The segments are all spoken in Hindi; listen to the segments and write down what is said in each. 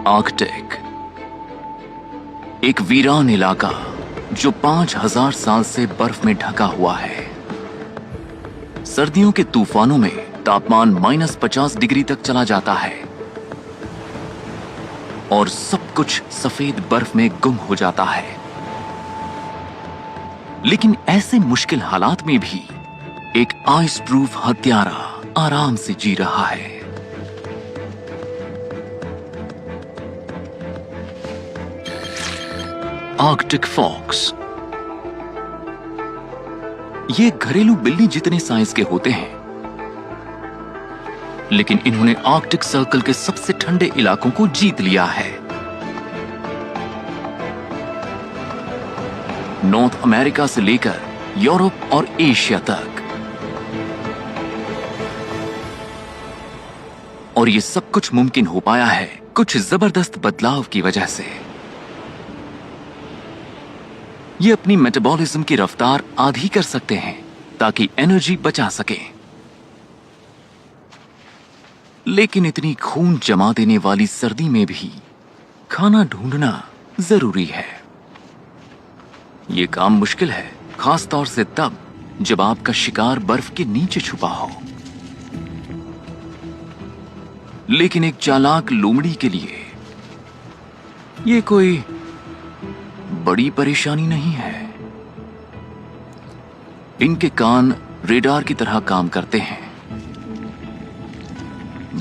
आर्कटिक, एक वीरान इलाका जो 5000 साल से बर्फ में ढका हुआ है। सर्दियों के तूफानों में तापमान -50 डिग्री तक चला जाता है और सब कुछ सफेद बर्फ में गुम हो जाता है। लेकिन ऐसे मुश्किल हालात में भी एक आइस प्रूफ हत्यारा आराम से जी रहा है। Arctic fox. ये घरेलू बिल्ली जितने साइज के होते हैं, लेकिन इन्होंने आर्कटिक सर्कल के सबसे ठंडे इलाकों को जीत लिया है। नॉर्थ अमेरिका से लेकर यूरोप और एशिया तक। और ये सब कुछ मुमकिन हो पाया है कुछ जबरदस्त बदलाव की वजह से। ये अपनी मेटाबॉलिज्म की रफ्तार आधी कर सकते हैं ताकि एनर्जी बचा सके। लेकिन इतनी खून जमा देने वाली सर्दी में भी खाना ढूंढना जरूरी है। यह काम मुश्किल है, खास तौर से तब जब आपका शिकार बर्फ के नीचे छुपा हो। लेकिन एक चालाक लोमड़ी के लिए यह कोई बड़ी परेशानी नहीं है। इनके कान रेडार की तरह काम करते हैं,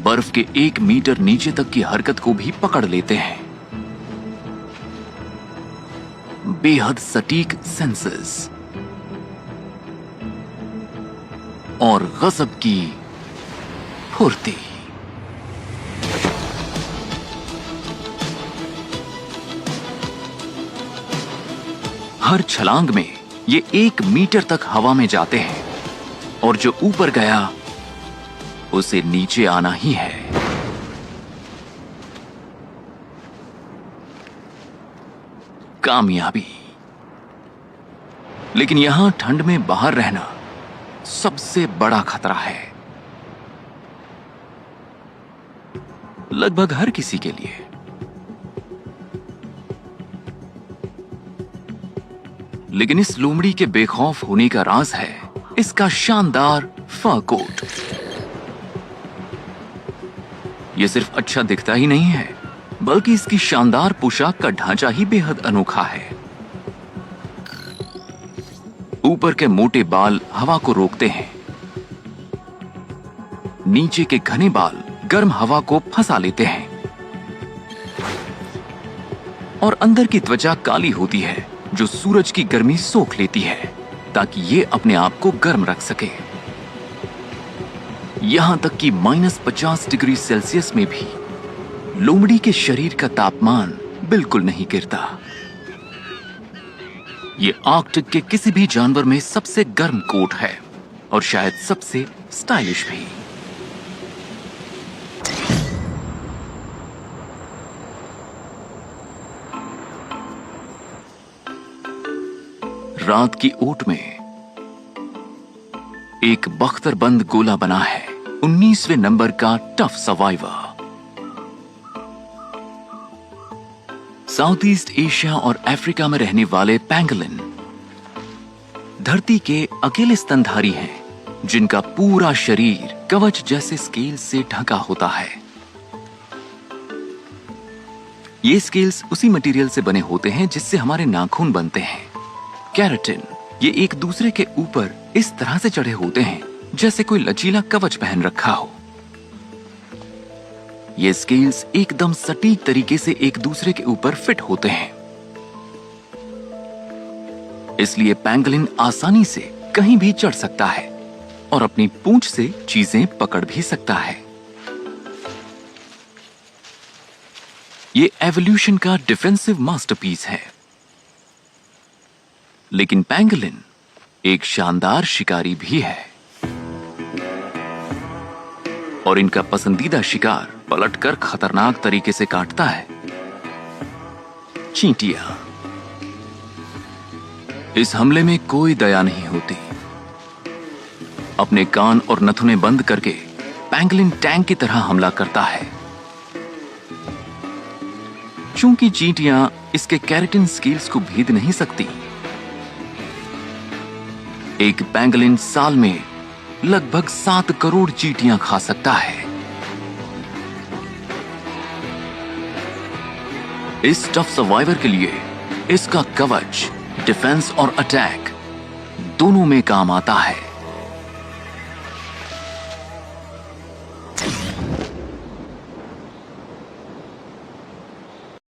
बर्फ के 1 मीटर नीचे तक की हरकत को भी पकड़ लेते हैं। बेहद सटीक सेंसर्स और गजब की फुर्ती। हर छलांग में ये 1 मीटर तक हवा में जाते हैं और जो ऊपर गया उसे नीचे आना ही है। कामयाबी। लेकिन यहां ठंड में बाहर रहना सबसे बड़ा खतरा है, लगभग हर किसी के लिए। लेकिन इस लोमड़ी के बेखौफ होने का राज है इसका शानदार फर कोट। यह सिर्फ अच्छा दिखता ही नहीं है, बल्कि इसकी शानदार पोशाक का ढांचा ही बेहद अनोखा है। ऊपर के मोटे बाल हवा को रोकते हैं, नीचे के घने बाल गर्म हवा को फंसा लेते हैं और अंदर की त्वचा काली होती है जो सूरज की गर्मी सोख लेती है ताकि ये अपने आप को गर्म रख सके। यहां तक कि -50 डिग्री सेल्सियस में भी लोमड़ी के शरीर का तापमान बिल्कुल नहीं गिरता। ये आर्कटिक के किसी भी जानवर में सबसे गर्म कोट है और शायद सबसे स्टाइलिश भी। रात की ओट में एक बख्तरबंद गोला बना है 19वें नंबर का tough survivor. South east Asia और अफ्रीका में रहने वाले पैंगोलिन धरती के अकेले स्तनधारी हैं जिनका पूरा शरीर कवच जैसे स्केल से ढका होता है। ये स्केल्स उसी मटेरियल से बने होते हैं जिससे हमारे नाखून बनते हैं, केराटिन। ये एक दूसरे के ऊपर इस तरह से चढ़े होते हैं जैसे कोई लचीला कवच पहन रखा हो। ये स्केल्स एकदम सटीक तरीके से एक दूसरे के ऊपर फिट होते हैं, इसलिए पैंगोलिन आसानी से कहीं भी चढ़ सकता है और अपनी पूंछ से चीजें पकड़ भी सकता है। ये एवोल्यूशन का डिफेंसिव मास्टरपीस है। लेकिन पैंगोलिन एक शानदार शिकारी भी है और इनका पसंदीदा शिकार पलटकर खतरनाक तरीके से काटता है, चींटियां। इस हमले में कोई दया नहीं होती। अपने कान और नथुने बंद करके पैंगोलिन टैंक की तरह हमला करता है। चूंकि चींटियां इसके कैरेटिन स्केल्स को भेद नहीं सकती, एक पैंगोलिन साल में लगभग 7 करोड़ चींटियां खा सकता है। इस टफ सर्वाइवर के लिए इसका कवच डिफेंस और अटैक दोनों में काम आता है।